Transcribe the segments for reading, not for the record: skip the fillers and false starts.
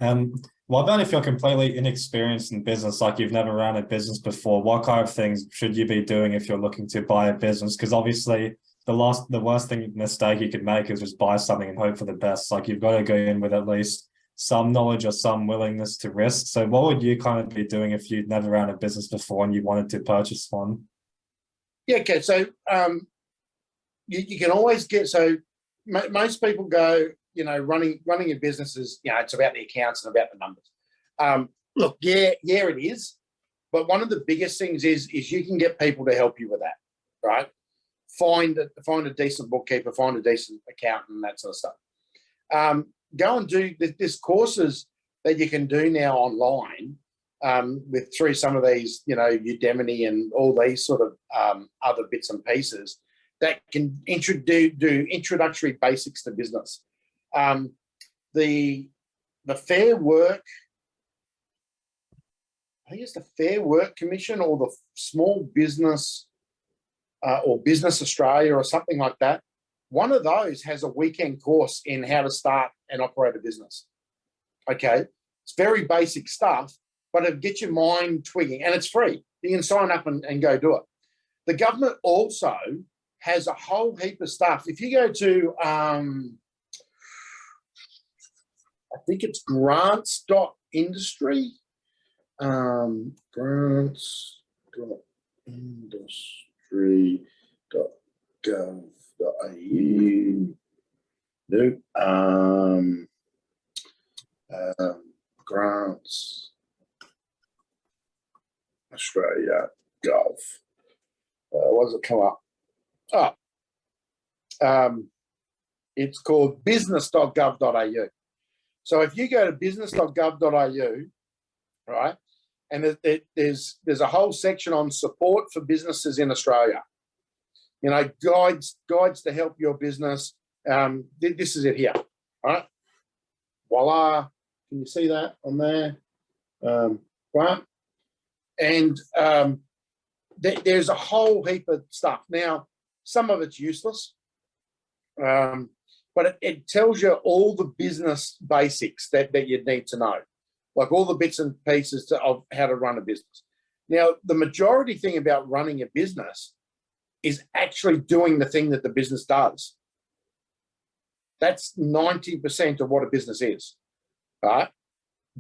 And what about if you're completely inexperienced in business, like you've never ran a business before? What kind of things should you be doing if you're looking to buy a business? Because obviously the worst mistake you could make is just buy something and hope for the best. Like you've got to go in with at least some knowledge or some willingness to risk. So what would you kind of be doing if you'd never ran a business before and you wanted to purchase one? Yeah, okay. So you can always get, so most people go, running a business is, it's about the accounts and about the numbers. Look, yeah, it is. But one of the biggest things is you can get people to help you with that, right? Find a decent bookkeeper, find a decent accountant, that sort of stuff. Go and do, there's courses that you can do now online through some of these, Udemy and all these sort of other bits and pieces that can do introductory basics to business. The Fair Work, I think it's the Fair Work Commission or the Small Business or Business Australia or something like that. One of those has a weekend course in how to start and operate a business. Okay, it's very basic stuff, but it'll get your mind twigging, and it's free. You can sign up and go do it. The government also has a whole heap of stuff. If you go to, I think it's grants.industry, grants.industry.gov.au. Nope. Grants Australia Gov. What does it come up? It's called business.gov.au. So if you go to business.gov.au, right, and there's a whole section on support for businesses in Australia. Guides to help your business. This is it here, right? Voila. Can you see that on there? Right? And there's a whole heap of stuff. Now, some of it's useless, but it tells you all the business basics that you need to know, like all the bits and pieces of how to run a business. Now, the majority thing about running a business is actually doing the thing that the business does. That's 90% of what a business is, right?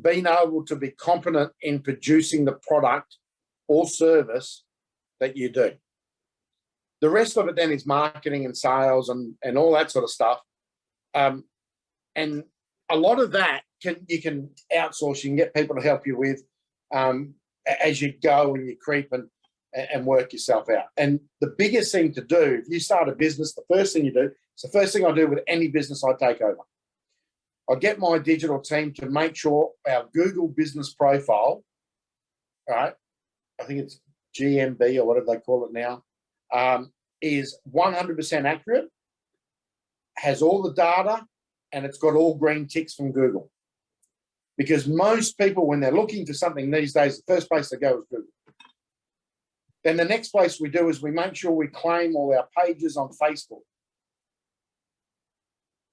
Being able to be competent in producing the product or service that you do. The rest of it then is marketing and sales and all that sort of stuff. And a lot of that you can outsource. You can get people to help you with as you go and you creep and work yourself out. And the biggest thing to do, if you start a business, the first thing you do, it's the first thing I do with any business I take over. I get my digital team to make sure our Google business profile, right, I think it's GMB or whatever they call it now, is 100% accurate, has all the data, and it's got all green ticks from Google. Because most people, when they're looking for something these days, the first place they go is Google. Then the next place we do is we make sure we claim all our pages on Facebook.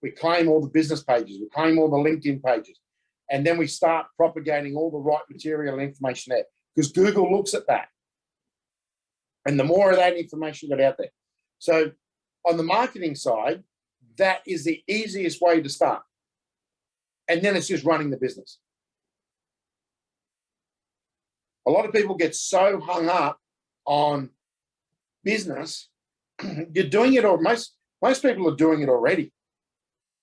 We claim all the business pages. We claim all the LinkedIn pages. And then we start propagating all the right material and information there because Google looks at that. And the more of that information got out there. So on the marketing side, that is the easiest way to start. And then it's just running the business. A lot of people get so hung up on business. You're doing it, or most people are doing it already.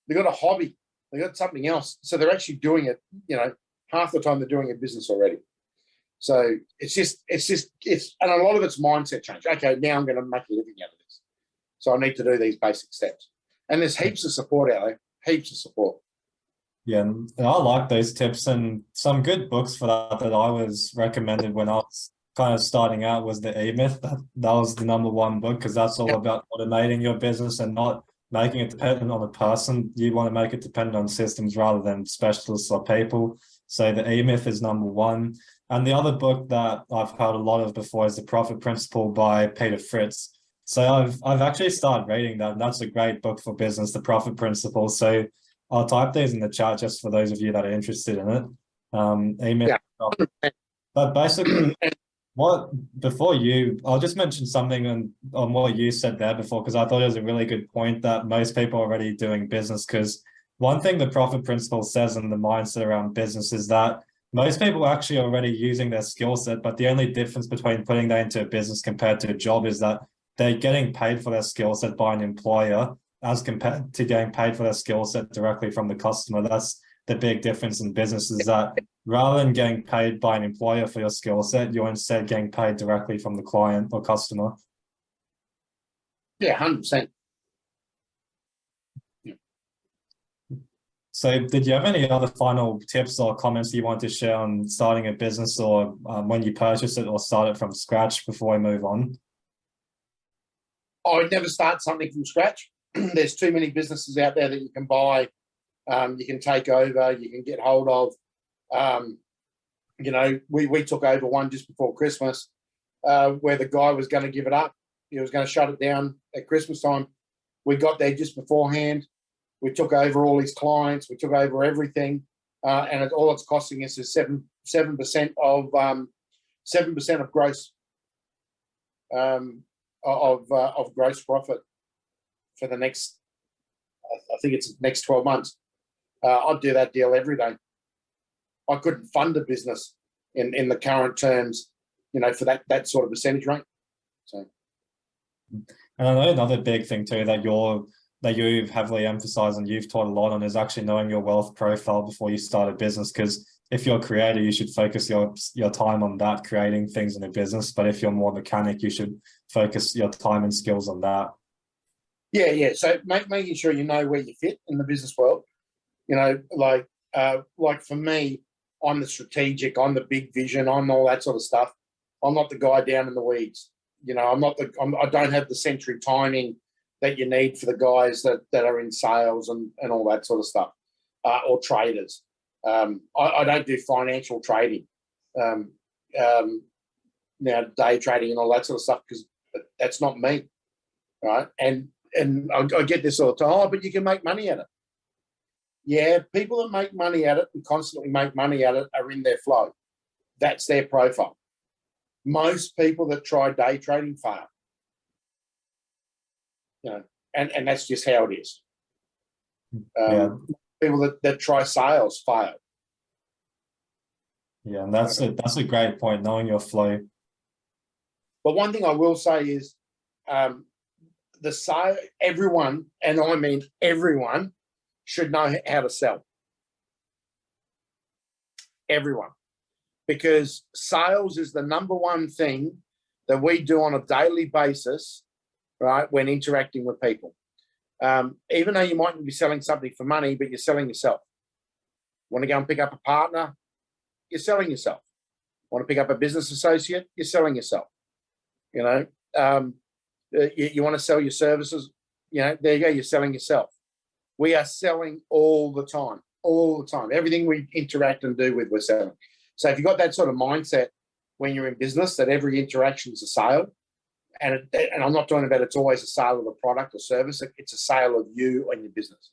They've got a hobby. They've got something else. So they're actually doing it, half the time they're doing a business already. So and a lot of it's mindset change. Okay, now I'm going to make a living out of this. So I need to do these basic steps. And there's heaps of support out there, heaps of support. Yeah, and I like those tips, and some good books for that I was recommended when I was kind of starting out was the E-Myth. That was the number one book because that's all about automating your business and not making it dependent on a person. You want to make it dependent on systems rather than specialists or people. So the E-Myth is number one. And the other book that I've heard a lot of before is The Profit Principle by Petith. So I've actually started reading that, and that's a great book for business, The Profit Principle. So I'll type these in the chat just for those of you that are interested in it. Email. Yeah. But basically, I'll just mention something on what you said there before, because I thought it was a really good point that most people are already doing business. Because one thing the profit principle says in the mindset around business is that most people are actually already using their skill set, but the only difference between putting that into a business compared to a job is that they're getting paid for their skill set by an employer as compared to getting paid for their skill set directly from the customer. That's the big difference in business, is that rather than getting paid by an employer for your skill set, you're instead getting paid directly from the client or customer. Yeah, 100%. So did you have any other final tips or comments you want to share on starting a business, or when you purchase it, or start it from scratch before we move on? I would never start something from scratch. There's too many businesses out there that you can buy, you can take over, you can get hold of. We took over one just before Christmas, where the guy was going to give it up. He was going to shut it down at Christmas time. We got there just beforehand. We took over all his clients. We took over everything, and all it's costing us is 7% of gross of gross profit for the next. I think it's next 12 months. I'd do that deal every day. I couldn't fund a business in the current terms, for that sort of percentage rate. So, and I know another big thing too that you've heavily emphasized and you've taught a lot on is actually knowing your wealth profile before you start a business. Because if you're a creator, you should focus your time on that, creating things in a business. But if you're more mechanic, you should focus your time and skills on that. Yeah. So making sure you know where you fit in the business world. Like for me, I'm the strategic, I'm the big vision, I'm all that sort of stuff. I'm not the guy down in the weeds. I don't have the century timing that you need for the guys that are in sales and all that sort of stuff, or traders. I don't do financial trading, now day trading and all that sort of stuff, because that's not me, right? And I get this all the time, but you can make money at it. Yeah, people that make money at it and constantly make money at it are in their flow. That's their profile. Most people that try day trading fail. And that's just how it is. People that try sales fail. Yeah, and that's a great point, knowing your flow. But one thing I will say is, everyone, and I mean everyone, should know how to sell. Everyone. Because sales is the number one thing that we do on a daily basis, right, when interacting with people. Even though you mightn't be selling something for money, but you're selling yourself. Want to go and pick up a partner? You're selling yourself. Want to pick up a business associate? You're selling yourself. You want to sell your services? There you go, you're selling yourself. We are selling all the time. Everything we interact and do with, we're selling. So if you've got that sort of mindset when you're in business, that every interaction is a sale, and I'm not talking about it's always a sale of a product or service, it's a sale of you and your business.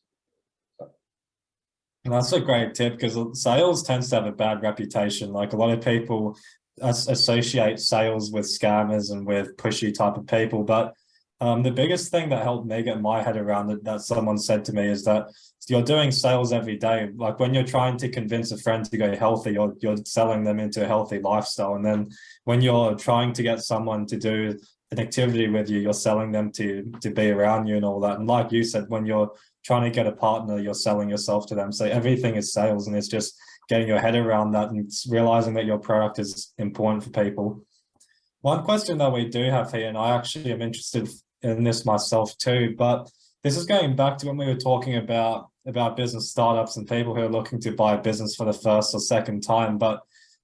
And that's a great tip, because sales tends to have a bad reputation. Like, a lot of people associate sales with scammers and with pushy type of people. But the biggest thing that helped me get my head around it, that someone said to me, is that you're doing sales every day. Like, when you're trying to convince a friend to go healthy, you're selling them into a healthy lifestyle. And then when you're trying to get someone to do an activity with you, you're selling them to be around you and all that. And like you said, when you're trying to get a partner, you're selling yourself to them. So everything is sales, and it's just getting your head around that and realizing that your product is important for people. One question that we do have here, and I actually am interested in this myself too, but this is going back to when we were talking about business startups and people who are looking to buy a business for the first or second time. But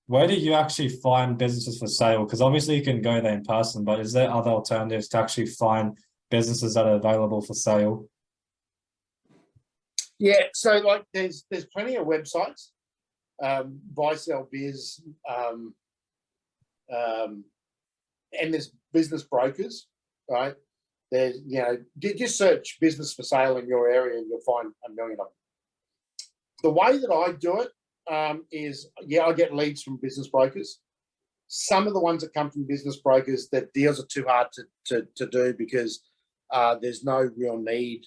where do you actually find businesses for sale? Because obviously you can go there in person, but is there other alternatives to actually find businesses that are available for sale? Yeah, so like there's plenty of websites, buy, sell, biz, and there's business brokers, right? There's, just search business for sale in your area and you'll find a million of them. The way that I do it is, yeah, I get leads from business brokers. Some of the ones that come from business brokers, that deals are too hard to do because there's no real need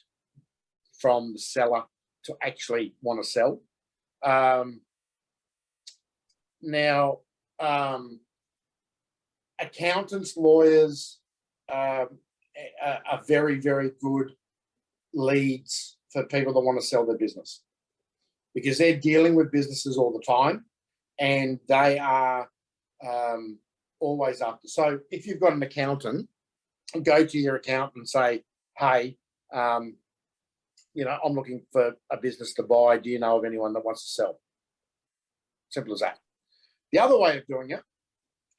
from the seller to actually want to sell. Now, accountants, lawyers are very, very good leads for people that want to sell their business, because they're dealing with businesses all the time and they are always after. So if you've got an accountant, go to your accountant and say, hey, you know, I'm looking for a business to buy. Do you know of anyone that wants to sell? Simple as that. The other way of doing it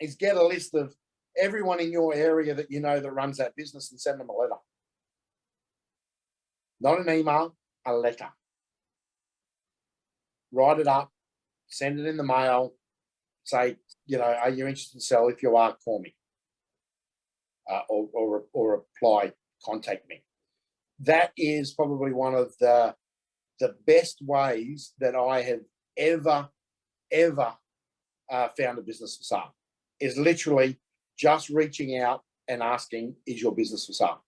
is get a list of everyone in your area that you know that runs that business and send them a letter. Not an email, a letter. Write it up, send it in the mail, say, you know, are you interested in sell? If you are, call me. Or reply, contact me. That is probably one of the best ways that I have ever found a business for sale, is literally just reaching out and asking, is your business for sale?